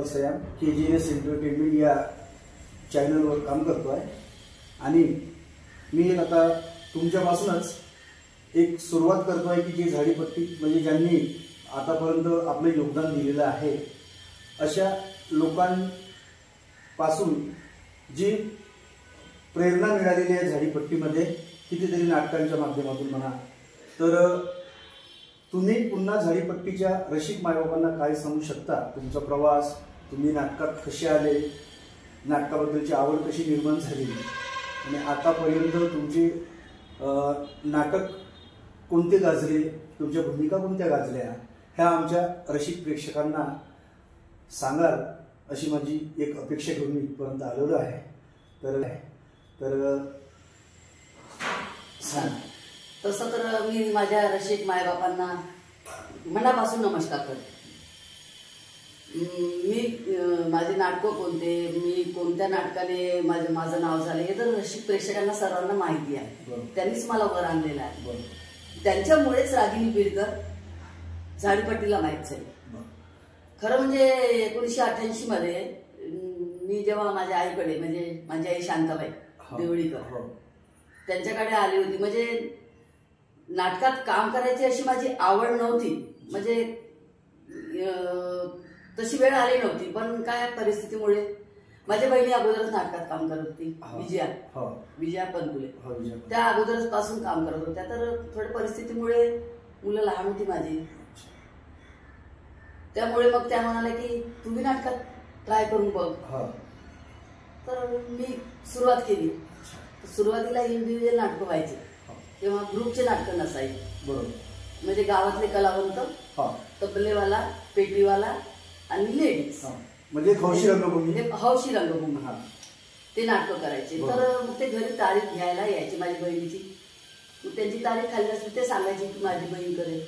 Gopal Siam KGS entertainment या चॅनलवर काम करतोय आणि मी आता तुमच्यापासूनच एक सुरुवात करतोय की जी झाडीपट्टी म्हणजे ज्यांनी आतापर्यंत आपलं योगदान दिलेलं आहे अशा लोकांपासून जी प्रेरणा मिळालेली आहे झाडीपट्टीमध्ये कितीतरी नाटकांच्या माध्यमातून म्हणा, तर तुम्ही पुन्हा झाडीपट्टीच्या रसिक मायबापांना काय सांगू शकता? तुमचा प्रवास, तुम्ही नाटकात कसे आले, नाटकाबद्दलची आवड कशी निर्माण झाली आणि आतापर्यंत तुमचे नाटक कोणते गाजले, तुमच्या भूमिका कोणत्या गाजल्या, ह्या आमच्या रसिक प्रेक्षकांना सांगाल अशी माझी एक अपेक्षा घेऊन मी इथपर्यंत आलेलो आहे. तर सांग. तसं तर मी माझ्या रसिक मायबापांना मनापासून नमस्कार करते. मी माझे नाटकं कोणते, मी कोणत्या नाटकाने माझं नाव झालं हे तर रसिक प्रेक्षकांना सर्वांना माहिती आहे. त्यांनीच मला वर आणलेलं आहे. त्यांच्यामुळेच रागिनी बिडकर झाडीपट्टीला माहीत झाली. खरं म्हणजे 1988 मध्ये मी जेव्हा माझ्या आईकडे, म्हणजे माझी आई शांताबाई देवळीकर त्यांच्याकडे आली होती, म्हणजे नाटकात काम करायची अशी माझी आवड नव्हती, म्हणजे तशी वेळ आली नव्हती. पण काय परिस्थितीमुळे माझ्या बहिणी अगोदरच नाटकात काम करत होती, विजया पनकुले, त्या अगोदरच पासून काम करत होत्या. तर थोड्या परिस्थितीमुळे मुलं लहान होती माझी, त्यामुळे मग त्या म्हणाल्या की तुम्ही नाटकात ट्राय करून बघ. तर मी सुरुवात केली. सुरुवातीला इंडिव्हिज्युअल नाटकं व्हायचे, तेव्हा ग्रुपचे नाटकं नसायचे. बरोबर. म्हणजे गावातले कलावंत, तबलेवाला, पेटीवाला आणि लेडीज, म्हणजे हौशी रंगभूमी, हौशी रंगभूमी ते नाटकं करायचे. तर मग ते घरी तारीख घ्यायला यायची माझी बहिणीची. मग त्यांची तारीख खाली असली ते सांगायची की माझी बहीण करेल.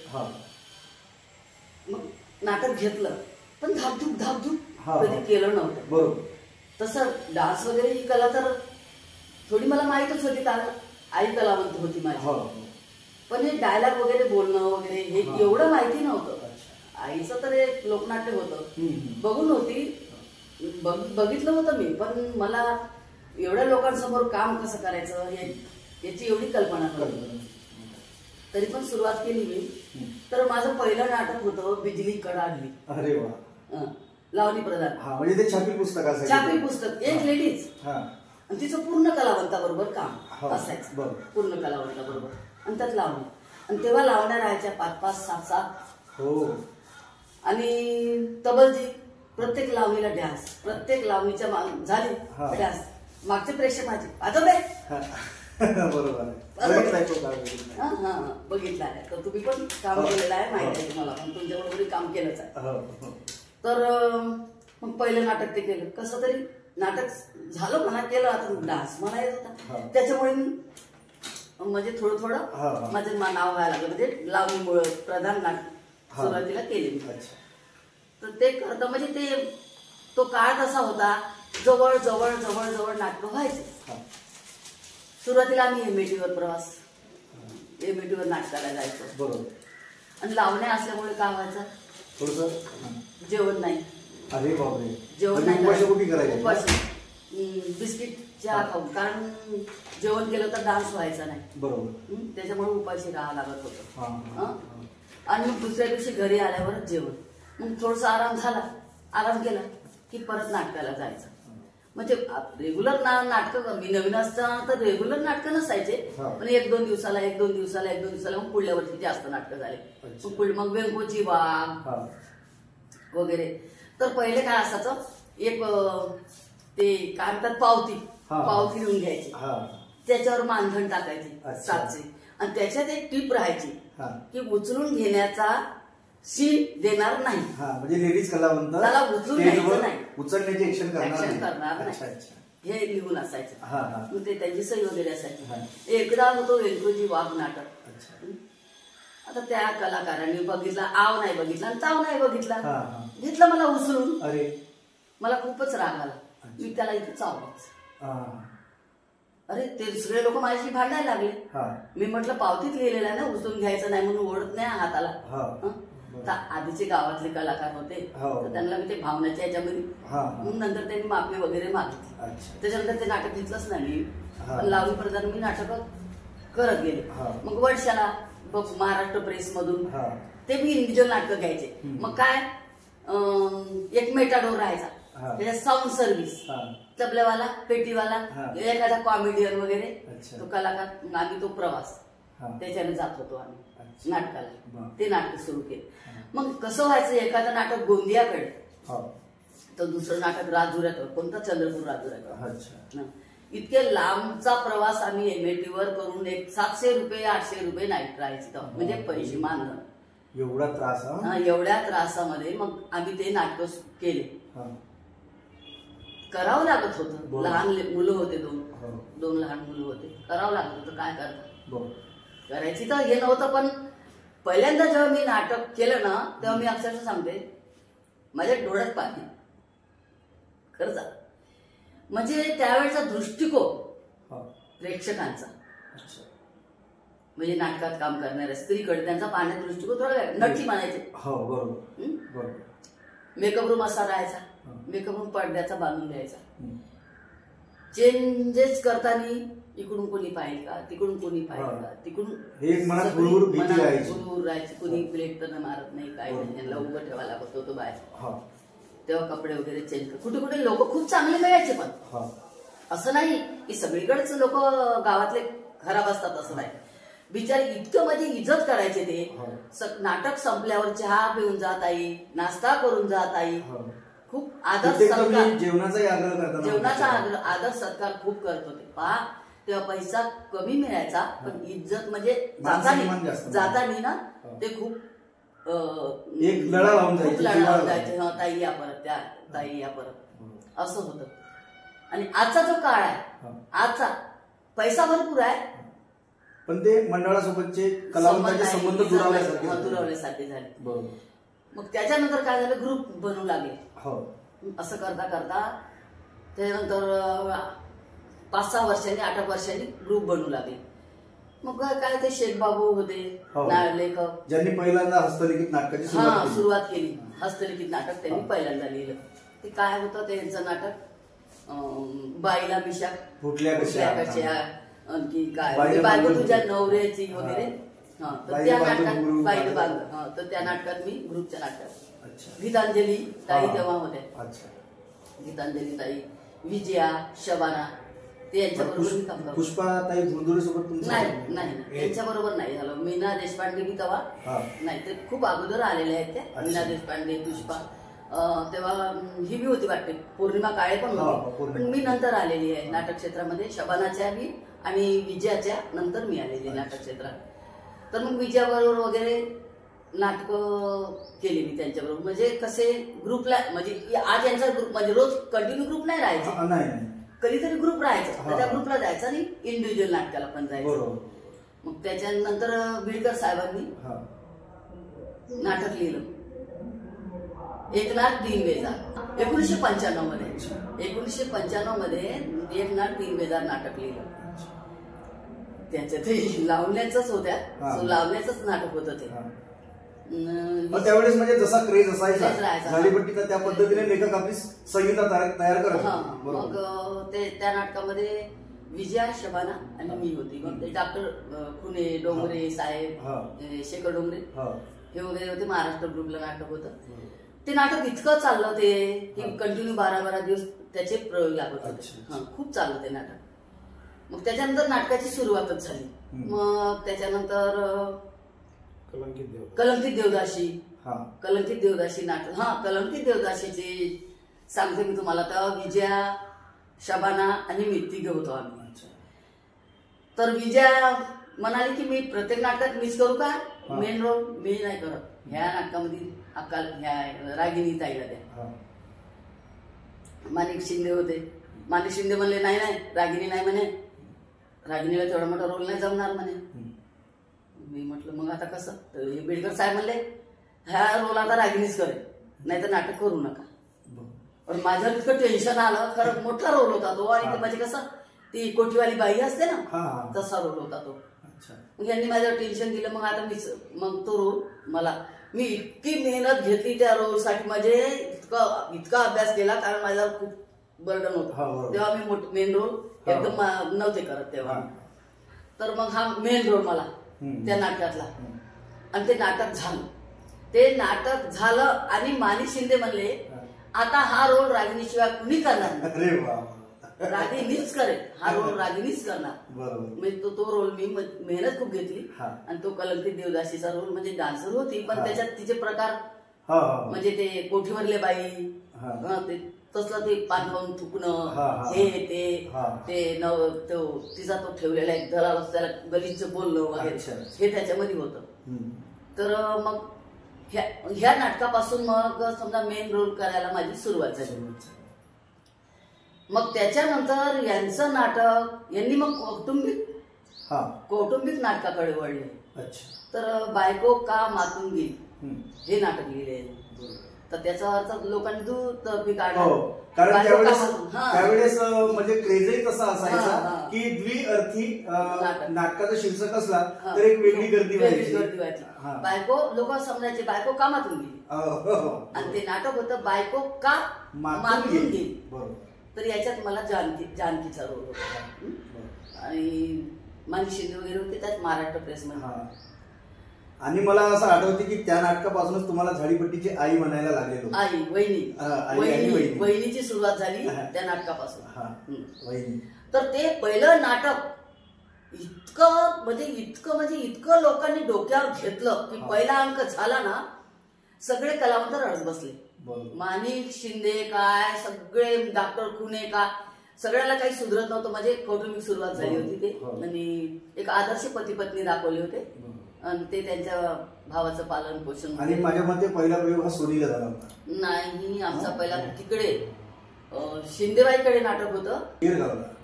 मग नाटक घेतलं, पण धाकधूक कधी केलं नव्हतं. बरोबर. तसं डान्स वगैरे ही कला तर थोडी मला माहीतच होती, कारण आई कलावंत होती माझी. पण हे डायलॉग वगैरे बोलणं वगैरे हे एवढं माहिती नव्हतं. आईचं तर एक लोकनाट्य होतं, बघून होती, बघितलं होतं मी, पण मला एवढ्या लोकांसमोर काम कसं करायचं याची एवढी कल्पना नव्हती. तरी पण सुरुवात केली मी. तर माझं पहिलं नाटक होतं बिजली कडाडली. अरे वा. लावणी प्रधान. म्हणजे ते छापील पुस्तक असायचं. छापील पुस्तक, एक लेडीज आणि तिचं पूर्ण कलावंताबरोबर काम असायचं, पूर्ण कलावंताबरोबर, आणि त्यात लावणी. आणि तेव्हा लावण्या राहायच्या 5-5, 7-7. हो. आणि तबलजी प्रत्येक लावणीला डॅन्स, प्रत्येक लावणीच्या झाली डॅन्स. मागचे प्रेक्षक माझे आजोबे. बरोबर. बघितलं आहे. तर तुम्ही पण काम केलेलं आहे, माहिती आहे तुम्हाला, पण तुमच्याबरोबर काम केलंच आहे. तर मग पहिलं नाटक ते केलं. कसं तरी नाटक झालं म्हणा, केलं. आता डान्स म्हणा येत होता, त्याच्यामुळे मी म्हणजे थोडं माझं नाव व्हायला लागलं. म्हणजे लावणीमुळे प्रधान नाटक सुरुवातीला केले मी. तर ते करता म्हणजे ते तो काळ तसा होता, जवळ जवळ जवळ जवळ नाटकं व्हायचे. सुरुवातीला आम्ही एमएटीवर प्रवास, एमएटीवर नाटकाला जायचो. बरोबर. आणि लावण्या असल्यामुळे काय व्हायचं, थोडस जेवण नाही. अरे बापरे. जेवण नाही, बिस्किट चहा खाऊ, कारण जेवण केलं तर डान्स व्हायचा नाही. बरोबर. त्याच्यामुळे उपाशी राहावं लागत होतं. आणि मग दुसऱ्या दिवशी घरी आल्यावर जेवण, मग थोडसा आराम झाला, आराम केला की परत नाटकाला जायचं. म्हणजे रेग्युलर नाटकं, मी नवीन असताना तर रेग्युलर नाटकं नसायचे, पण 1-2 दिवसाला मग पुढल्या वर्षी जास्त नाटकं झाले. मग व्यंकोची वाघ वगैरे. तर पहिले काय असायचं, एक ते काय म्हणतात पावती लिहून घ्यायची, त्याच्यावर मानधन टाकायची 7चे, आणि त्याच्यात एक टीप राहायची की उचलून घेण्याचा सी देणार नाही. म्हणजे लेडीज कलावंत त्याला उचलून घ्यायचं नाही, उचलण्याची ऍक्शन करणार नाही, हे लिहून असायचं. मग ते त्यांची सही वगैरे असायची. एकदा होतो व्यंकोजी वाघ नाटक. आता त्या कलाकारांनी बघितला, आव नाही बघितला आणि ताव नाही बघितला, घेतलं मला उचलून. अरे मला खूपच राग आला. मी त्याला इथे चावलंच. अरे ते दुसरे लोक माझ्याशी भांडायला लागले. मी म्हटलं पावतीत लिहिलेलं आहे ना, उचलून घ्यायचं नाही म्हणून, ओढत नाही हाताला. तर आधीचे गावातले कलाकार होते तर त्यांना मी ते भावनाच्या याच्यामध्ये मग नंतर त्यांनी माफी वगैरे मागितली. त्याच्यानंतर ते नाटक घेतलंच नाही मी, पण लावणी प्रधान मी नाटक करत गेले. मग वर्षाला महाराष्ट्र प्रेस मधून ते मी इंडिव्हिज्युअल नाटक घ्यायचे. मग काय एक मेटाडोर राहायचा, त्याच्यात साऊंड सर्व्हिस, तबल्यावाला, पेटीवाला, एखादा कॉमेडियन वगैरे तो कलाकार, आम्ही तो प्रवास त्याच्याने जात होतो आम्ही नाटकाला. ते नाटक सुरू केले. मग कसं व्हायचं, एखादं नाटक गोंदियाकडे तर दुसरं नाटक राजुऱ्यात, कोणतं चंद्रपूर राजुऱ्यात. इतके लांबचा प्रवास आम्ही MAT वर करून 700 रुपये 800 रुपये नाईट राहायची, म्हणजे पैसे मानणं. एवढा त्रास, एवढ्या त्रासामध्ये मग आम्ही ते नाटक केले. करावं लागत होतं, लहान मुलं होते, दोन लहान मुलं होते, करावं लागत होतं. काय करता, करायची तर हे नव्हतं. पण पहिल्यांदा जेव्हा मी नाटक केलं ना, तेव्हा मी अक्षरशः सांगते माझ्या डोळ्यात पाणी खरंच. म्हणजे त्यावेळेचा दृष्टिकोन प्रेक्षकांचा, म्हणजे नाटकात काम करणाऱ्या स्त्रीकडे त्यांचा पाहण्याचा दृष्टिकोन थोडा नटकी म्हणायचे. मेकअप रूम असा राहायचा, मेकअप रूम पडद्याचा बांधून द्यायचा. चेंजेस करताना इकडून कोणी पाहिजे का, तिकडून कोणी पाहिजे का, तिकडून गुरुर राहायची. कोणी प्लेट तर मारत नाही, काय नाही, त्यांना उभं ठेवायला लागत होतं बाहेर. तेव्हा कपडे वगैरे चेंज कर. कुठे कुठे लोक खूप चांगले मिळायचे, पण असं नाही की सगळीकडेच लोक गावातले खराब असतात असं नाही. बिचारे इतकं माझी इज्जत करायचे ते. नाटक संपल्यावर चहा पिऊन जात आई, नाश्ता करून जात आई, खूप आदर सत्कार, जेवणाचा आदर सत्कार खूप करत होते. पहा तेव्हा पैसा कमी मिळायचा, पण इज्जत म्हणजे जातानी ना ते खूप लढा लावून जायचे. ताई या परत, त्या ताई या परत, असं होतं. आणि आजचा जो काळ आहे, आजचा पैसा भरपूर आहे, पण ते मंडळासोबतचे कलावंतांचे संबंध दुरावल्यासारखे झाले. मग त्याच्यानंतर काय झालं, ग्रुप बनवू लागले. असं करता करता त्याच्यानंतर 5-6 वर्षांनी 8 वर्षांनी ग्रुप बनवू लागले. मग काय ते शेख बाबू होते लेखक, ज्यांनी पहिल्यांदा हस्तलिखित नाटकाची सुरुवात केली. हस्तलिखित नाटक त्यांनी पहिल्यांदा लिहिलं. ते काय होतं त्यांचं नाटक, बाईला मिशा फुटल्या कशा, आणखी काय बायको तुझ्या नवऱ्याची वगैरे. तर त्या नाटकात बाईला बांधलं, तर त्या नाटकात मी ग्रुपच्या नाटकात गीतांजली ताई तेव्हा होत्या. गीतांजली ताई, विजया, शबाना, ते यांच्याबरोबर काम करतो. पुष्पाताई भुंदुरे सोबत नाही, त्यांच्याबरोबर नाही झालं. मीना देशपांडे मी तेव्हा नाही, ते खूप अगोदर आलेल्या आहेत त्या. मीना देशपांडे, पुष्पा, तेव्हा ही बी होती वाटते, पौर्णिमा काळे पण होती, पण मी नंतर आलेली आहे नाटक क्षेत्रामध्ये. शबानाच्या बी आणि विजयाच्या नंतर मी आलेली नाटक क्षेत्रात. तर मग विजयाबरोबर वगैरे नाटक केली मी त्यांच्याबरोबर. म्हणजे कसे ग्रुपला, म्हणजे आज यांचा ग्रुप म्हणजे रोज कंटिन्यू ग्रुप नाही राहायचा, कधीतरी ग्रुप राहायचा, तर त्या ग्रुपला जायचं आणि इंडिव्हिज्युअल नाटकाला पण जायचं. मग त्याच्यानंतर बिडकर साहेबांनी नाटक लिहिलं, एकनाथ तीन बेजार, 1995 मध्ये. 1995 मध्ये एकनाथ तीन बेजार नाटक लिहिलं. त्याच्या ते लावण्याच होत्या, लावण्याच नाटक होतं ते. त्यावेळेस म्हणजे जसा क्रेज असायचा झाडीपट्टीचा, त्या पद्धतीने लेखक आपली संहिता तयार करत. मग ते त्या नाटकामध्ये विजया, शबाना आणि मी होती. मग ते डॉक्टर खुने, डोंगरे साहेब, शेखर डोंगरे हे वगैरे होते. महाराष्ट्र ग्रुपला नाटक होतं. ते नाटक इतकं चाललं ते की कंटिन्यू 12-12 दिवस त्याचे प्रयोग लागत होते. खूप चाललं ते नाटक. मग त्याच्यानंतर नाटकाची सुरुवातच झाली. मग त्याच्यानंतर कलंकित देवदाशी, कलंकित देवदाशी नाटक. कलंकित देवदाशीची सांगते मी तुम्हाला. तर विजया, शबाना आणि मी तिघे होतो आम्ही. तर विजया म्हणाली की मी प्रत्येक नाटकात मिस करू का मेन रोल. मी नाही करत, ह्या नाटकामध्ये अकाल ह्या रागिनी ताईला द्या. माणिक शिंदे होते. माणिक शिंदे म्हणले नाही रागिनी नाही म्हणे, रागिनीला तेवढा मोठा रोल नाही जमणार म्हणे. मी म्हटलं मग आता कसं. तर हे बिडकर साहेब म्हणले ह्या रोल आता रागिनीच करेल, नाही तर नाटक करू नका. पण माझ्यावर इतकं टेन्शन आलं. खरं मोठा रोल होता तो. आणि म्हणजे कसं ती कोठीवाली बाई असते ना, तसा रोल होता तो. मग यांनी माझ्यावर टेन्शन दिलं. मग आता मग तो रोल मला मी इतकी मेहनत घेतली त्या रोलसाठी, म्हणजे इतका अभ्यास केला, कारण माझ्यावर खूप बर्डन होतं तेव्हा. मी मेन रोल एकदम नव्हते करत तेव्हा. तर मग हा मेन रोल मला त्या नाटकातला, आणि ते नाटक झालं. ते नाटक झालं आणि माणिक शिंदे म्हणले आता हा रोल रागिणीशिवाय कुणी करणार नाही, रागिणीच करेल हा रोल, रागिणीच करणार. म्हणजे तो रोल मी मेहनत खूप घेतली. आणि तो कलंकित देवदासीचा रोल म्हणजे डान्सर होती, पण त्याच्यात तिचे प्रकार म्हणजे ते कोठीवरले बाई, तसलं ते पान खाऊन थुकणं, हे ते तिचा तो ठेवलेला एक दलाल, त्याला गलिच्छ बोलणं वगैरे हे त्याच्यामध्ये होतं. तर मग ह्या नाटकापासून मग समजा मेन रोल करायला माझी सुरुवात झाली. मग त्याच्यानंतर यांचं नाटक यांनी मग कौटुंबिक नाटकाकडे वळले. तर बायको का मातून गेली हे नाटक लिहिले. तर त्याचा अर्थ लोकांनी दूध काढला, कारण त्यावेळेस म्हणजे क्रेजही तसा असायचा की द्विअर्थी नाटकाचा शीर्षक असला तर एक वेगळी गर्दी व्हायची. बायको लोक समजायचे बायको का मातून गेली, आणि ते नाटक होतं बायको का मातून गेली. तर याच्यात मला जानकीचा रोल होता, आणि माणिक शिंदे वगैरे होते त्यात महाराष्ट्र प्रेसमध्ये. आणि मला असं आठवते की त्या नाटकापासूनच तुम्हाला झाडीपट्टीची आई म्हणायला लागलेलो. आई वहिनीची सुरुवात झाली त्या नाटकापासून. तर ते पहिलं नाटक इतकं लोकांनी डोक्यावर घेतलं की पहिला अंक झाला ना, सगळे कलावंत रडत बसले. माणिक शिंदे काय, सगळे डॉक्टर खुने का, सगळ्याला काही सुधरत नव्हतं. म्हणजे कौटुंबिक सुरुवात झाली होती ते, आणि एक आदर्श पती पत्नी दाखवले होते, आणि ते त्यांच्या भावाचं पालन पोषण. आणि माझ्या मते पहिला प्रयोग हा सोनीला झाला होता. नाही, आमचा पहिला तिकडे शिंदेबाईकडे नाटक होतं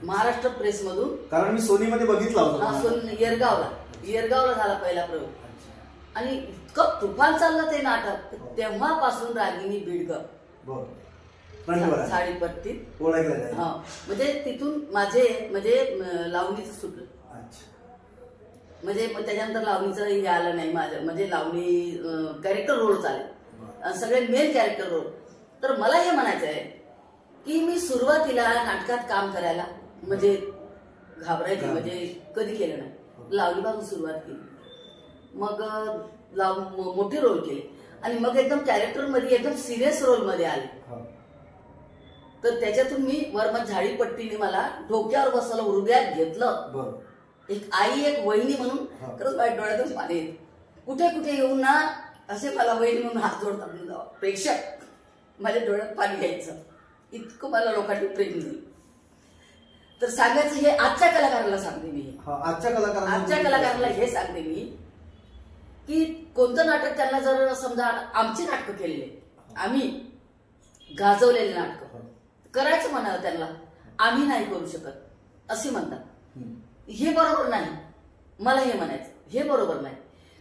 महाराष्ट्र प्रेस मधून, कारण मी सोनीमध्ये बघितला होता. येरगावला झाला पहिला प्रयोग. आणि इतकं तुफान चाललं ते नाटक, तेव्हापासून रागिनी बिडकर झाडीपट्टीत म्हणजे तिथून माझे म्हणजे लावणीचं सुटलं. म्हणजे त्याच्यानंतर लावणीचं हे आलं नाही माझं, म्हणजे लावणी कॅरेक्टर रोल चालेल, सगळे मेन कॅरेक्टर रोल. तर मला हे म्हणायचं आहे की मी सुरुवातीला नाटकात काम करायला म्हणजे घाबरायचे, म्हणजे कधी केलं नाही. लावणीपासून सुरुवात केली, मग मोठे रोल केले, आणि मग एकदम कॅरेक्टर मध्ये एकदम सिरियस रोल मध्ये आले. तर त्याच्यातून मी वरमत झाडीपट्टीने मला डोक्यावर बसवलं, हृदयात घेतलं. एक आई एक वहिनी म्हणून खरंच वाईट डोळ्यातून पाणी येत. कुठे कुठे येऊन ना असे मला वहिनी म्हणून हात जोडतात प्रेक्षक, माझ्या डोळ्यात पाणी घ्यायचं, इतकं मला लोकांनी प्रेम दिलं. तर सांगायचं हे आजच्या कलाकाराला सांगते मी, आजच्या कलाकाराला हे सांगते मी की कोणतं नाटक त्यांना जर समजा आमची नाटकं केलेले, आम्ही गाजवलेले नाटकं करायचं म्हणाल त्यांना, आम्ही नाही करू शकत असे म्हणतात. हे बरोबर नाही. मला हे म्हणायचं हे बरोबर नाही,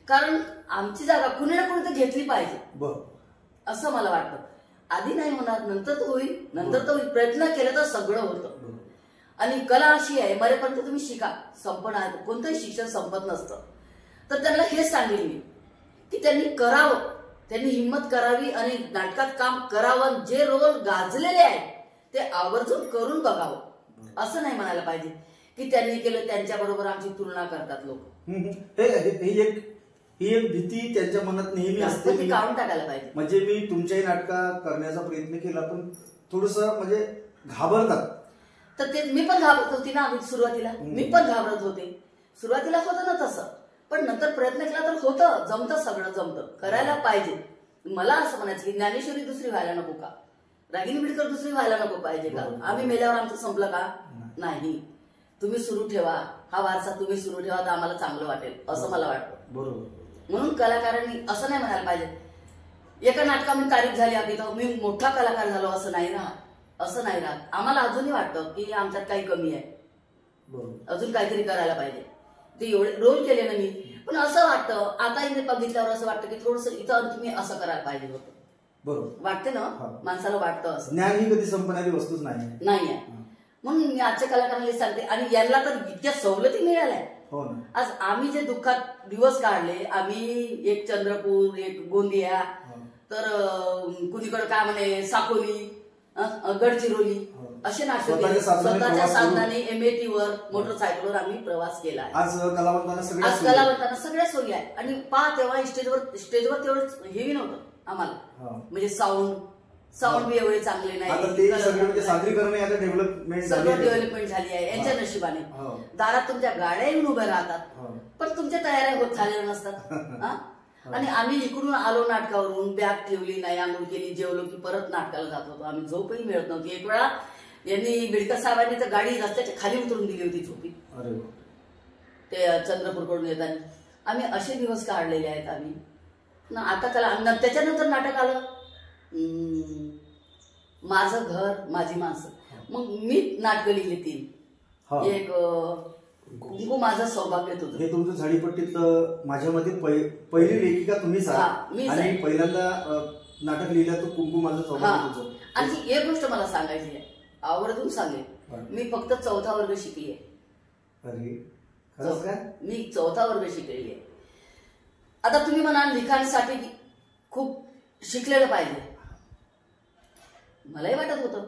कारण आमची जागा कुणी ना कुणी तर घेतली पाहिजे असं मला वाटतं. आधी नाही होणार, नंतर तर होईल, प्रयत्न केले तर सगळं होतं. आणि कला अशी आहे, मरेपर्यंत तुम्ही शिका, संपणार कोणतंही शिक्षण संपत नसतं. तर त्यांना हेच सांगेल मी की त्यांनी करावं, त्यांनी हिंमत करावी आणि नाटकात काम करावं. जे रोल गाजलेले आहेत ते आवर्जून करून बघावं. असं नाही म्हणायला पाहिजे की त्यांनी केलं त्यांच्या बरोबर आमची तुलना करतात लोक. ही एक भीती त्यांच्या मनात नेहमी असते, ती काढून टाकायला पाहिजे. म्हणजे मी तुमच्याही नाटका करण्याचा प्रयत्न केला, पण थोडस म्हणजे घाबरतात. तर ते मी पण घाबरत होती ना सुरुवातीला, मी पण घाबरत होते. सुरुवातीला होतं ना तसं, पण नंतर प्रयत्न केला तर होतं, जमतं, सगळं जमतं, करायला पाहिजे. मला असं म्हणायचं की ज्ञानेश्वरी दुसरी व्हायला नको का, रागिनी बिडकर दुसरी व्हायला नको पाहिजे का, आम्ही मेल्यावर आमचं संपलं का. नाही, तुम्ही सुरू ठेवा, हा वारसा तुम्ही सुरू ठेवा, तर आम्हाला चांगलं वाटेल असं मला वाटतं. बरोबर. म्हणून कलाकारांनी असं नाही म्हणायला पाहिजे एका नाटकामध्ये तारीफ झाली आपली तर मी मोठा कलाकार झालो, असं नाही राहत. आम्हाला अजूनही वाटतं की आमच्यात काही कमी आहे, अजून काहीतरी करायला पाहिजे. ते एवढे रोल केले ना मी, पण असं वाटतं आता इथे बघितल्यावर असं वाटतं की थोडस इथं तुम्ही असं करायला पाहिजे होतं. बरोबर वाटते ना, माणसाला वाटतं असं. ज्ञान ही कधी संपणारी वस्तूच नाही. म्हणून मी आजच्या कलाकारांना सांगते, आणि यांना तर इतक्या सवलती मिळाल्या हो ना. आज आम्ही जे दुःखात दिवस काढले, आम्ही एक चंद्रपूर, एक गोंदिया, तर कुणीकडे काय म्हणे साकोली, गडचिरोली असे नाटक केले. स्वतःच्या साधनाने MAT वर मोटरसायकलवर आम्ही प्रवास केला आहे. आज कलावंतांना सगळ्या सोयी आहे. आणि पहा तेव्हा स्टेजवर तेवढं हेवी नव्हतं आम्हाला, म्हणजे साऊंड बी एवढे चांगले नाही. सगळं डेव्हलपमेंट झाली आहे यांच्या नशिबाने. दारात तुमच्या गाड्या येऊन उभ्या राहतात, पण तुमच्या तयाऱ्या होत झालेल्या नसतात. आणि आम्ही इकडून आलो नाटकावरून, बॅग ठेवली नाही, आंघोळ केली, जेवलो की परत नाटकाला जात होतो. आम्ही झोपही मिळत नव्हती. एक वेळा यांनी बिडकर साहेबांनी तर गाडी रस्त्याच्या खाली उतरून दिली होती झोपी, ते चंद्रपूरकडून येताना. आम्ही असे दिवस काढलेले आहेत आम्ही ना. आता त्याच्यानंतर नाटक आलं माझं घर माझी माणसं. मग मी नाटकं लिहिली 3. एक कुंकू माझं सौभाग्य तुझं, हे तुमचं झाडीपट्टीत माझ्यामध्ये पहिली लेखिका तुम्हीच आहात आणि पहिल्यांदा नाटक लिहिलं तो कुंकू माझं सौभाग्य तुझं. आणि एक गोष्ट मला सांगायची आहे, आवर्जून सांगेन, मी फक्त 4था वर्ग शिकली आहे. मी 4था वर्ग शिकलेली आहे. आता तुम्ही म्हणाल लिखाणासाठी खूप शिकलेलं पाहिजे, मलाही वाटत होतं.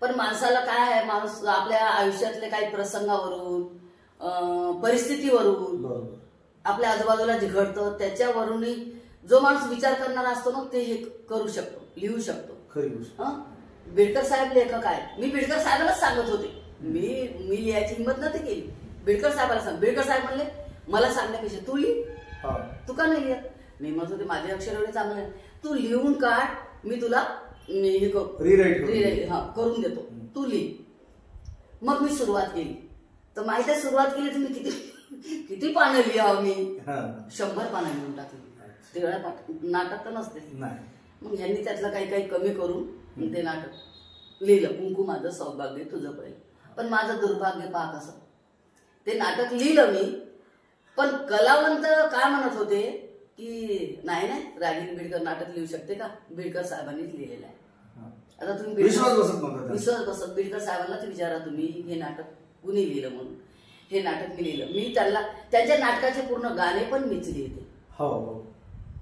पण माणसाला काय आहे, माणूस आपल्या आयुष्यातले काही प्रसंगावरून, परिस्थितीवरून, आपल्या आजूबाजूला जे घडतं त्याच्यावरूनही जो माणूस विचार करणारा असतो ना, ते हे करू शकतो, लिहू शकतो. बिडकर साहेब लेखक आहे. मी बिडकर साहेबांनाच सांगत होते, मी लिहायची हिंमत नव्हती केली. बिडकर साहेबाला सांग. बिडकर साहेब म्हणले मला सांगण्यापेक्षा तू लिह, तू का नाही लिहत? मी म्हणत होते माझे अक्षर एवढे चांगले, तू लिहून काढ, मी तुला करून देतो, तू लिह. मग मी सुरुवात केली. तर माहिती आहे सुरुवात केली तुम्ही किती पानं लिहावं मी? 100 पानं लिहून टाकली. तेवढ्या नाटक तर नसते. मग ह्यांनी त्यातलं काही काही कमी करून ते नाटक लिहिलं, कुंकू माझं सौभाग्य तुझं पहिलं. पण माझं दुर्भाग्य पहा कसं, ते नाटक लिहिलं मी, पण कलावंत काय म्हणत होते की नाही रागिनी बिडकर नाटक लिहू शकते का? बिडकर साहेबांनीच लिहिलेलं आहे. आता तुम्ही विश्वास बसत बिडकर साहेबांनाच विचारा तुम्ही हे नाटक कुणी लिहिलं म्हणून. हे नाटक मी लिहिलं. मी त्यांच्या नाटकाचे पूर्ण गाणे पण मीच लिहिते.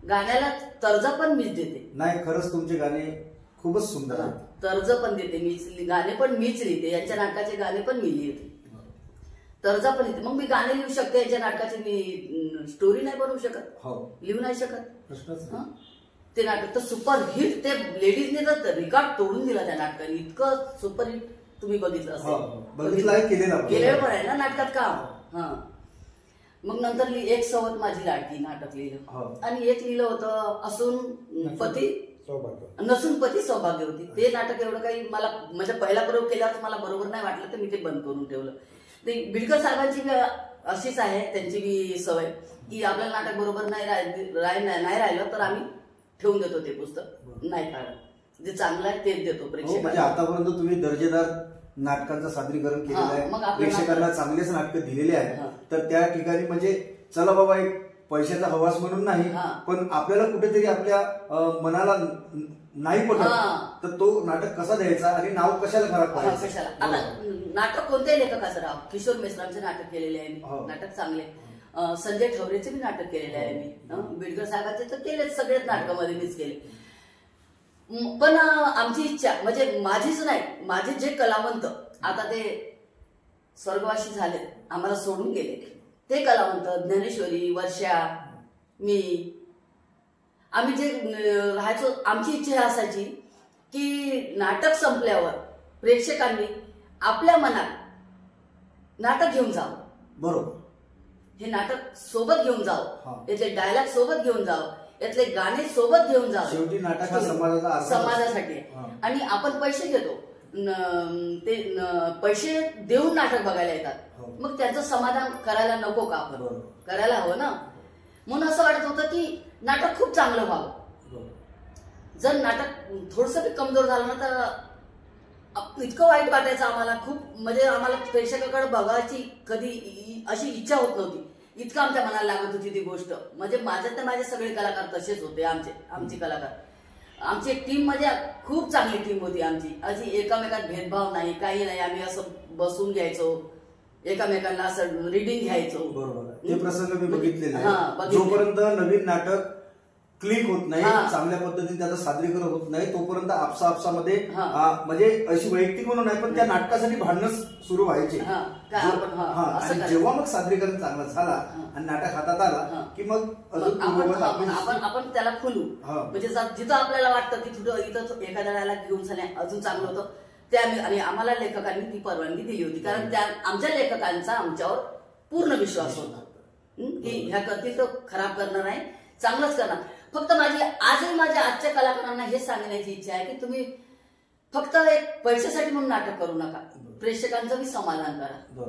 गाण्याला तर्ज पण मीच देते. नाही खरंच तुमचे गाणे खूपच सुंदर आहेत. तर्ज पण देते मीच, गाणे पण मीच लिहिते. यांच्या नाटकाचे गाणे पण मी लिहिते, तर्ज पण लिहिते. मग मी गाणे लिहू शकते यांच्या नाटकाचे, मी स्टोरी नाही बनवू शकत, लिहू नाही शकत. ते नाटक तर सुपरहिट, ते लेडीजने तर रिकॉर्ड तोडून दिला त्या नाटकाने. इतकं सुपरहिट तुम्ही बघितलं असेल, केलेलं पण आहे ना नाटकात काम. मग नंतर एक सवत माझी लाडकी नाटक लिहिलं. आणि एक लिहिलं होतं असून पती नसून पती सौभाग्य होती. ते नाटक एवढं काही मला, म्हणजे पहिला प्रयोग केल्यावर मला बरोबर नाही वाटलं, तर मी ते बंद करून ठेवलं. ते बिडकर साहेबांची अशीच आहे, त्यांची बी सवय की आपल्याला नाटक बरोबर नाही राहिलं तर आम्ही ठेवून देतो ते पुस्तक, नाही काढत. जे चांगलं आहे तेच देतो प्रेक्षकांना. म्हणजे आतापर्यंत तुम्ही दर्जेदार नाटकांचं सादरीकरण केलेलं आहे, प्रेक्षकांना चांगलेच नाटकं दिलेले आहेत. तर त्या ठिकाणी म्हणजे चला बाबा एक पैशाचा हवास म्हणून नाही, पण आपल्याला कुठेतरी आपल्या मनाला नाही पटत तर तो नाटक कसा द्यायचा आणि नाव कशाला खराब करायचं. आता नाटक कोणत्याही लेखकाचं राव, किशोर मेश्रामचे नाटक केलेले आहे मी, नाटक चांगले. संजय ठवरेचे मी नाटक केलेले आहे मी, बिडकर साहेबांचे तर केलेच, सगळेच नाटकामध्ये मीच केले. पण आमची इच्छा म्हणजे माझीच नाही, माझे जे कलावंत आता ते स्वर्गवासी झाले, आम्हाला सोडून गेले, ते कलावंत ज्ञानेश्वरी, वर्षा, मी, आम्ही जे राहायचो, आमची इच्छा असायची की नाटक संपल्यावर प्रेक्षकांनी आपल्या मनात नाटक घेऊन जावं. बरोबर. हे नाटक सोबत घेऊन जावं, यातले डायलॉग सोबत घेऊन जावं, यातले गाणे सोबत घेऊन जावं. शेवटी नाटक समाजासाठी. आणि आपण पैसे देतो, ते पैसे देऊन नाटक बघायला येतात, मग त्याचं समाधान करायला नको का? आपण करायला हवं ना. म्हणून असं वाटत होतं की नाटक खूप चांगलं व्हावं. जर नाटक थोडंसं कमजोर झालं ना तर इतकं वाईट वाटायचं आम्हाला, खूप म्हणजे आम्हाला प्रेक्षकाकडे बघायची कधी अशी इच्छा होत नव्हती, इतकं आमच्या मनाला लागत होती ती गोष्ट. म्हणजे माझ्यात तर माझे सगळे कलाकार तसेच होते, आमचे कलाकार. आमची एक टीम म्हणजे खूप चांगली टीम होती आमची, अशी एकामेकात भेदभाव नाही, काही नाही. आम्ही असं बसून घ्यायचो, एकामेकांना असं रिडिंग घ्यायचो. बरोबर, ते प्रसंग मी बघितलेले हा, आहे. जोपर्यंत नवीन नाटक क्लिक होत नाही, चांगल्या पद्धतीने त्याचं सादरीकरण होत नाही, तोपर्यंत आपसामध्ये म्हणजे अशी वैयक्तिक म्हणून नाही पण त्या नाटकासाठी भांडणं सुरू व्हायचे. आणि जेव्हा मग सादरीकरण चांगलं झाला आणि नाटक हातात आला की मग आपण त्याला खुलू, म्हणजे जिथं आपल्याला वाटतं की थोडं इथं एखाद्या वेळेला घेऊन अजून चांगलं होतं ते आणि आम्हाला लेखकांनी ती परवानगी दिली होती, कारण त्या आमच्या लेखकांचा आमच्यावर पूर्ण विश्वास होता की ह्या करतील तर खराब करणार नाही, चांगलंच करणार. फक्त आजही माझ्या आजच्या कलाकारांना हे सांगण्याची इच्छा आहे की तुम्ही फक्त एक पैशासाठी म्हणून नाटक करू नका, प्रेक्षकांचं बी समाधान करा.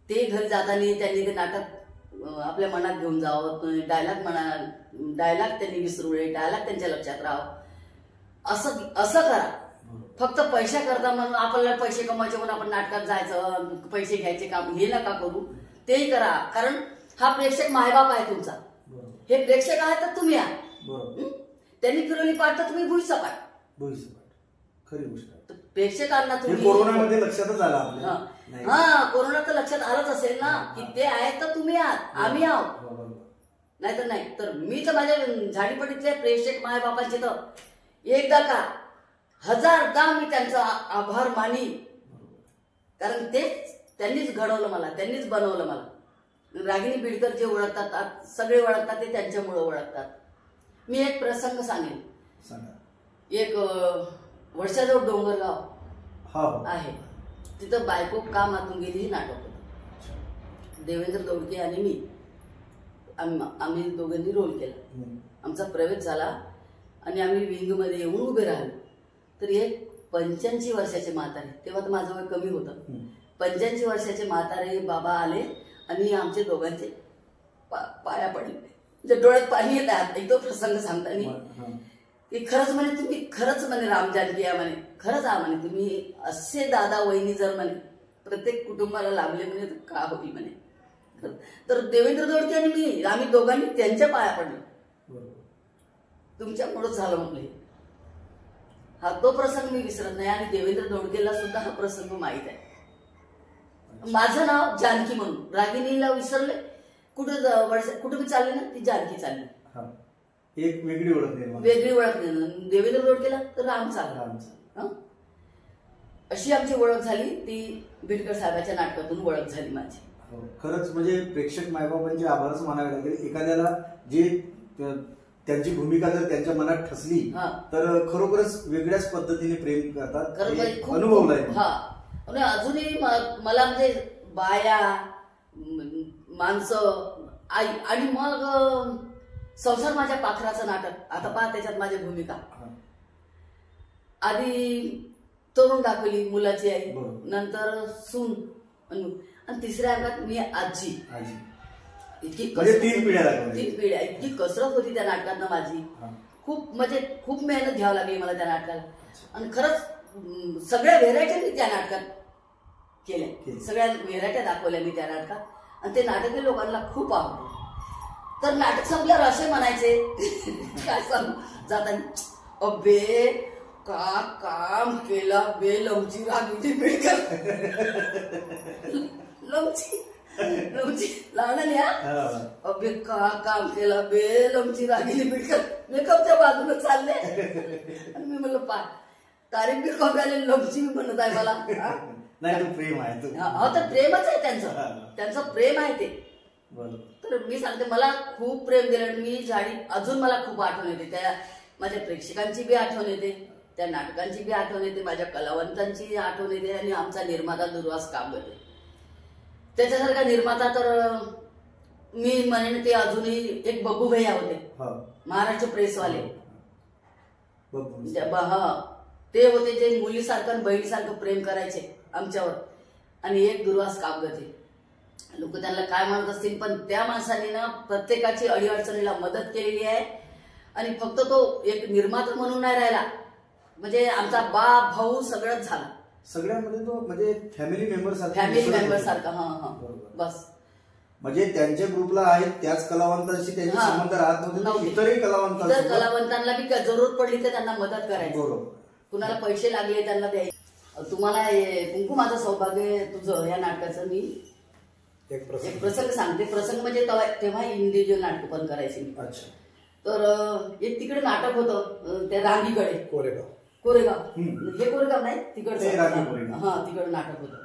ते घरी जाताना त्यांनी ते नाटक आपल्या मनात घेऊन जावं, डायलॉग त्यांनी विसरू नये, डायलॉग त्यांच्या लक्षात राहावं, असं करा. फक्त पैसा करता म्हणून आपल्याला पैसे कमवायचे म्हणून आपण नाटकात जायचं, पैसे घ्यायचे काम हे नका करू, तेही करा. कारण हा प्रेक्षक मायबाप आहे तुमचा, हे प्रेक्षक आहे तर तुम्ही आहात. त्यांनी फिरवली पाठ तर तुम्ही भुईसपाट. खरी गोष्ट. प्रेक्षकांना तुम्ही कोरोनामध्ये लक्षातच आला. कोरोना तर लक्षात आलंच असेल ना की ते आहेत तर तुम्ही आहात, आम्ही आहोत, नाहीतर नाही. तर मी तर माझ्या झाडीपट्टीतले प्रेक्षक मायबापांचे तर एकदा का 1000दा मी त्यांचा आभार मानी, कारण त्यांनीच घडवलं मला, त्यांनीच बनवलं मला. रागिनी बिडकर जे ओळखतात, सगळे ओळखतात, ते त्यांच्यामुळे ओळखतात. मी एक प्रसंग सांगेन. एक वर्षाजवळ डोंगरगाव आहे, तिथं बायको का मातून गेली हे नाटक होतं. देवेंद्र दोडके आणि मी आम्ही दोघांनी रोल केला. आमचा प्रवेश झाला आणि आम्ही विंगमध्ये येऊन उभे राहिलो. तर एक 85 वर्षाचे म्हातारे, तेव्हा तर माझं वय कमी होतं, 85 वर्षाचे म्हातारे बाबा आले आणि आमचे दोघांचे पाया पडले. म्हणजे डोळ्यात पाणी येत आहे एक तो प्रसंग सांगताना की खरंच म्हणे तुम्ही, खरंच म्हणे राम जानकी आहे म्हणे, खरंच आ म्हणे तुम्ही असे दादा वहिनी जर म्हणे प्रत्येक कुटुंबाला लाभले म्हणे तर का होईल म्हणे. तर देवेंद्र दोडके आणि मी आम्ही दोघांनी त्यांच्या पाया पडलो, तुमच्यामुळेच झालं म्हटलं. हा तो प्रसंग मी विसरत नाही आणि देवेंद्र दोडकेला सुद्धा हा प्रसंग माहित आहे. माझं नाव जानकी म्हणून, रागिनीला विसरले, कुठे मी चालले ना ती जानकी चालली, एक वेगळी ओळख नाही. देवेंद्र दोडकेला तर राम चालला. अशी आमची ओळख झाली, ती बिडकर साहेबाच्या नाटकातून ओळख झाली माझी. खरंच म्हणजे प्रेक्षक मायबापांचे आभारच मानावे लागेल. एखाद्याला जे त्यांची भूमिका जर त्यांच्या मनात ठसली तर खरोखरच वेगळ्याच पद्धतीने प्रेम करतात, अनुभवलंय. अजूनही मला म्हणजे बाया, माणसं, आई आणि मग संसार माझ्या पाखराचं नाटक. आता पहा त्याच्यात माझी भूमिका आधी तरुण दाखवली, मुलाची आई, नंतर सून आणि तिसऱ्या अंगात मी आजी. इतकी 3 पिढ्या इतकी कसरत होती त्या नाटकात माझी. खूप म्हणजे खूप मेहनत घ्यावी लागली मला त्या नाटकाला. आणि खरंच सगळ्या व्हेरायट्या मी त्या नाटकात केल्या, सगळ्या व्हेरायट्या दाखवल्या मी त्या नाटकात. आणि ते नाटक लोकांना खूप आवडलं. तर नाटक संपल्यावर असे म्हणायचे काय सांगू जाताना, अबे का काम केला बे लमची रागिनी बिडकर. लमची लहान या, अबे का काम केला बे लमची रागिनी बिडकर. मेकअपच्या बाजूला चालले आणि मी म्हणलं पा तारीख बी कॉप्याले लमची मी म्हणत आहे मला. नाही तो प्रेम आहे, तर प्रेमच आहे त्यांचं प्रेम आहे ते. तर मी सांगते मला खूप प्रेम दिलं मी झाडी. अजून मला खूप आठवण येते, त्या माझ्या प्रेक्षकांची बी आठवण येते, त्या नाटकांची बी आठवण येते, माझ्या कलावंतांची आठवण येते आणि आमचा निर्माता दुर्वास कामगते. त्याच्यासारखा निर्माता तर मी म्हणेन ते अजूनही एक बब्बू भैया होते, महाराष्ट्र प्रेसवाले. ते होते जे मुलीसारखं बहिणीसारखं प्रेम करायचे आमच्यावर. आणि एक दुर्वास कामगते. लोक त्यांना काय म्हणत असतील पण त्या माणसाने ना प्रत्येकाची अडीअडचणीला मदत केलेली आहे. आणि फक्त तो एक निर्माता म्हणून नाही राहिला, म्हणजे आमचा बाप भाऊ सगळंच झाला. सगळ्यामध्ये तो म्हणजे फॅमिली मेंबर सारखा. बस म्हणजे त्यांच्या ग्रुपला आहेत त्याच कलावंतांशी त्यांचे संबंध राहत नव्हते. इतर कलावंतांना बी जरूरत पडली तर त्यांना मदत करायची, कुणाला पैसे लागले त्यांना द्यायचे. तुम्हाला कुंकू माझं सौभाग्य तुझं या नाटकाचं मी एक प्रसंग एक प्रसंग सांगते. प्रसंग म्हणजे तेव्हा इंडिव्हिज्युअल नाटक पण करायची मी. अच्छा. तर एक तिकडे नाटक होतं त्या रांगीकडे कोरेगाव हे कोरेगाव नाही तिकडचं हा तिकडं नाटक होतं.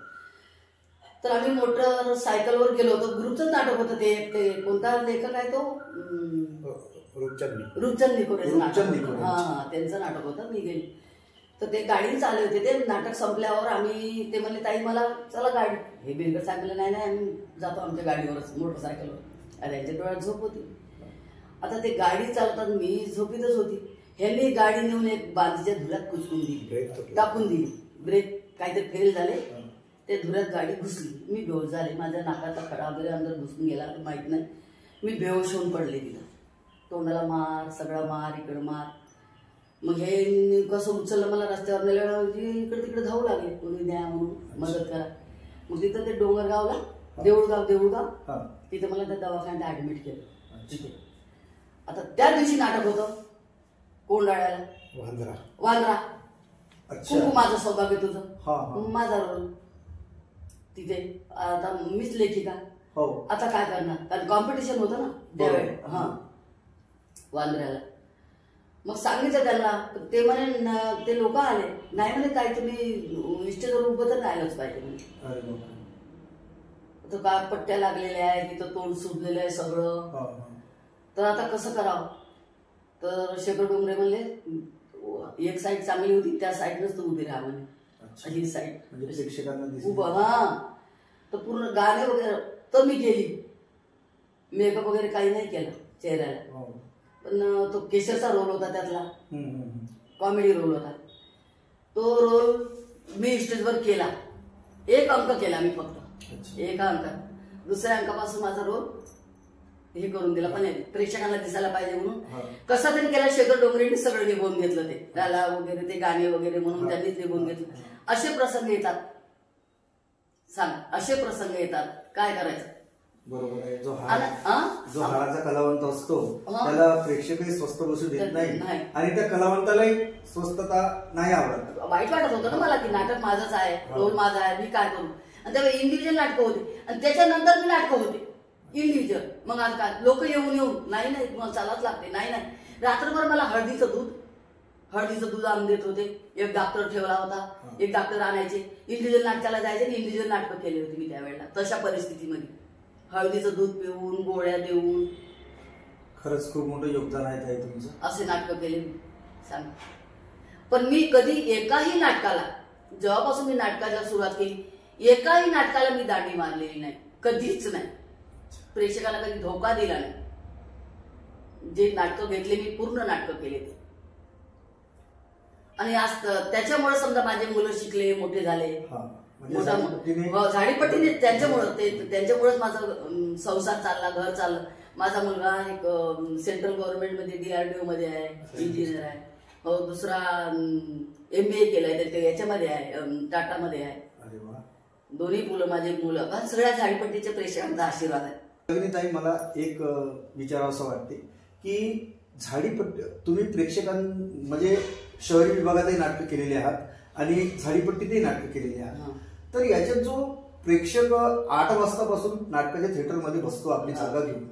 तर आम्ही मोटरसायकलवर गेलो होतो. ग्रुपचंच नाटक होतं ते कोणता लेखक आहे तो रूपचंद निकोरेचं नाटक. हा त्यांचं नाटक होतं. मी गेली तर ते गाडी चालले होते. ते नाटक संपल्यावर आम्ही ते म्हणले ताई मला चला गाडी हे बिलगर सांगितलं नाही आम्ही जातो आमच्या गाडीवरच मोटरसायकलवर. अरे यांच्या डोळ्यात झोप होती. आता ते गाडी चालतात मी झोपीतच होती. ह्यांनी गाडी नेऊन एक बांधीच्या धुऱ्यात कुचकून दिली टाकून दिली. ब्रेक काहीतरी फेल झाले ते धुऱ्यात गाडी घुसली. मी बेहोश झाले. माझ्या नाकाचा खडा वगैरे अंदर घुसून गेला तर माहित नाही. मी बेहोश होऊन पडले तिथं. तोंडाला मार सगळा मार इकडं मार. मग हे कसं उचललं मला रस्त्यावर नेल्यावर इकडे तिकडे धावू लागले कोणी द्या म्हणून मदत करा. मग तिथं ते डोंगरगावला देऊळगाव तिथे मला त्या दवाखान्यात ऍडमिट केलं. आता त्या दिवशी नाटक होतं कोंडाळ्याला वांद्रा कुंकू माझं सौभाग्य तुझं माझा रोल तिथे. आता मीच लेखिका. आता काय करणार कारण कॉम्पिटिशन होतं ना त्यावेळेला. हा वांद्र्याला मग सांगितलं त्यांना. ते म्हणे ते लोक आले नाही म्हणे काय तुम्ही स्टेजवर उभं तर राहिलंच पाहिजे म्हणे. तर काय पट्ट्या लागलेल्या आहेत तिथं तोंड सुटलेलं आहे सगळं. तर आता कसं करावं. तर शेखर डोंगरे म्हणले एक साईड चांगली होती त्या साईडनच तू उभी राहा म्हणे. ही साईड उभं. हा तर पूर्ण गाणे वगैरे तर मी गेली. मेकअप वगैरे काही नाही केला चेहऱ्याला. पण तो केशरचा रोल होता त्यातला कॉमेडी रोल होता. तो रोल मी स्टेजवर केला. एक अंक केला मी फक्त एका अंकात. दुसऱ्या अंकापासून माझा रोल हे करून दिला. पण प्रेक्षकांना दिसायला पाहिजे म्हणून कसा तरी केला. शेखर डोंगरेंनी सगळं निभवून घेतलं. ते त्याला वगैरे ते गाणे वगैरे म्हणून त्यांनीच निभवून घेतलं. असे प्रसंग येतात. सांग असे प्रसंग येतात काय करायचं. बरोबर आहे. जो हाराचा कलावंत असतो त्याला प्रेक्षकही स्वस्त बसू देत नाही आणि त्या कलावंतालाही स्वस्तता नाही आवडत. वाईट वाटत होतं ना मला की नाटक माझंच आहे रोल माझा आहे मी काय करू. आणि त्यावेळी इंडिव्हिज्युअल नाटकं होते आणि त्याच्यानंतर मी नाटकं होते इंडिव्हिज्युअल. मग आता काय लोक येऊन नाही तुम्हाला चालाच लागते नाही रात्रभर मला हळदीचं दूध आणून देत होते. एक डॉक्टर ठेवला होता. एक डॉक्टर आणायचे. इंडिव्हिज्युअल नाटकाला जायचे आणि इंडिव्हिज्युअल नाटकं केले होते मी त्यावेळेला. तशा परिस्थितीमध्ये हळदीचं दूध पिऊन गोळ्या देऊन. खरंच खूप मोठं योगदान आहे ताई तुमचं. असे नाटकं केले मी सांग. पण मी कधी एकाही नाटकाला जेव्हापासून मी नाटकाला सुरुवात केली एकाही नाटकाला मी दांडी मारलेली नाही. कधीच नाही. प्रेक्षकाला कधी धोका दिला नाही. जे नाटकं घेतले मी पूर्ण नाटकं केले ते. आणि आज त्याच्यामुळे समजा माझे मुलं शिकले मोठे झाले. झाडीपट्टीने त्यांच्यामुळेच माझा संसार चालला घर चाललं. माझा मुलगा एक सेंट्रल गव्हर्नमेंट मध्ये DRDO मध्ये आहे इंजिनियर आहे. दुसरा MBA केलाय याच्यामध्ये आहे टाटामध्ये आहे. दोन्ही मुलं माझे मुलं सगळ्या झाडीपट्टीच्या प्रेक्षकांचा आशीर्वाद आहे. ताई मला एक विचारावं वाटते की झाडीपट्टी तुम्ही म्हणजे शहरी विभागातही नाटकं केलेली आहात आणि झाडीपट्टीतही नाटकं केलेली आहात. तर याच्यात जो प्रेक्षक 8 वाजतापासून नाटकाच्या थिएटरमध्ये बसतो आपली जागा घेऊन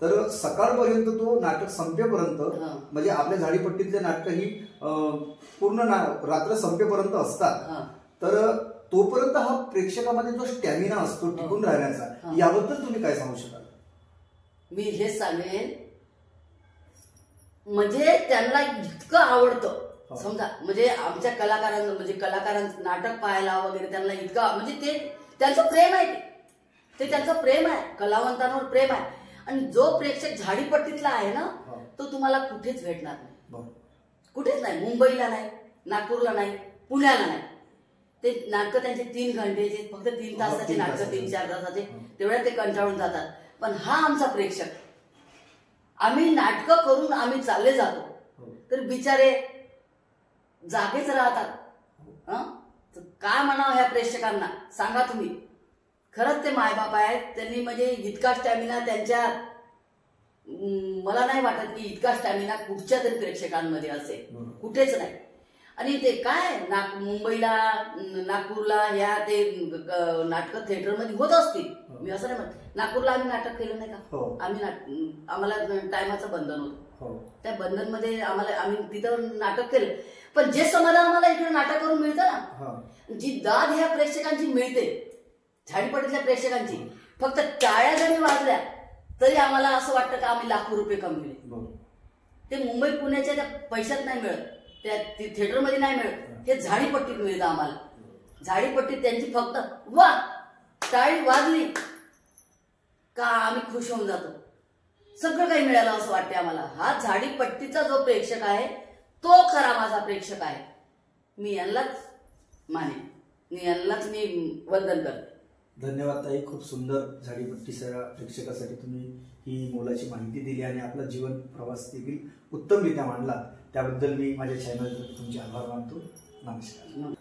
तर सकाळपर्यंत तो नाटक संपेपर्यंत म्हणजे आपल्या झाडीपट्टीतले नाटक ही पूर्ण रात्र संपेपर्यंत असतात. तर तोपर्यंत हा प्रेक्षकामध्ये जो स्टॅमिना असतो टिकून राहण्याचा याबद्दल तुम्ही काय सांगू शकाल. मी हेच सांगेन म्हणजे त्यांना इतकं आवडतं समजा म्हणजे आमच्या कलाकारांना म्हणजे कलाकारांचं नाटक पाहायला वगैरे त्यांना इतका म्हणजे ते त्यांचं प्रेम आहे. ते त्यांचं प्रेम आहे कलावंतांवर प्रेम आहे. आणि जो प्रेक्षक झाडीपट्टीतला आहे ना तो तुम्हाला कुठेच भेटणार नाही. कुठेच नाही. मुंबईला नाही नागपूरला नाही पुण्याला नाही. ते नाटकं त्यांचे 3 घंटेचे फक्त 3 तासाचे नाटकं 3-4 तासाचे तेवढ्या ते कंटाळून जातात. पण हा आमचा प्रेक्षक आम्ही नाटकं करून आम्ही चालले जातो तर बिचारे जागेच राहतात. काय म्हणावं ह्या प्रेक्षकांना सांगा तुम्ही. खरंच ते मायबाप आहेत. त्यांनी म्हणजे इतका स्टॅमिना त्यांच्या मला नाही वाटत की इतका स्टॅमिना कुठच्या तरी प्रेक्षकांमध्ये असेल. कुठेच नाही. आणि ते काय मुंबईला नागपूरला ह्या ते नाटक थिएटरमध्ये होत असतील. मी असं नाही म्हणत, नागपूरला आम्ही नाटक केलं नाही का, आम्हाला टायमाचं बंधन होतं, त्या बंधन मध्ये आम्ही तिथं नाटक केलं. पण जे समाधान आम्हाला इकडे नाटक करून मिळतं ना, जी दाद ह्या प्रेक्षकांची मिळते, झाडीपट्टीतल्या प्रेक्षकांची, फक्त टाळ्या जरी वाजल्या तरी आम्हाला असं वाटतं का आम्ही लाखो रुपये कमविले. ते मुंबई पुण्याच्या त्या पैशात नाही मिळत, त्या थिएटरमध्ये नाही मिळत, हे झाडीपट्टीत मिळतं आम्हाला. झाडीपट्टीत त्यांची फक्त वा टाळी वाजली का आम्ही खुश होऊन जातो, सगळं काही मिळालं असं वाटते आम्हाला. हा झाडीपट्टीचा जो प्रेक्षक आहे तो खरा माझा प्रेक्षक आहे. मी यांनाच वंदन करते. धन्यवाद ताई, खूप सुंदर झाडीपट्टी प्रेक्षकासाठी तुम्ही ही मोलाची माहिती दिली आणि आपला जीवन प्रवास देखील उत्तमरित्या मांडला. त्याबद्दल मी माझ्या चॅनलवर तुमचे आभार मानतो. नमस्कार.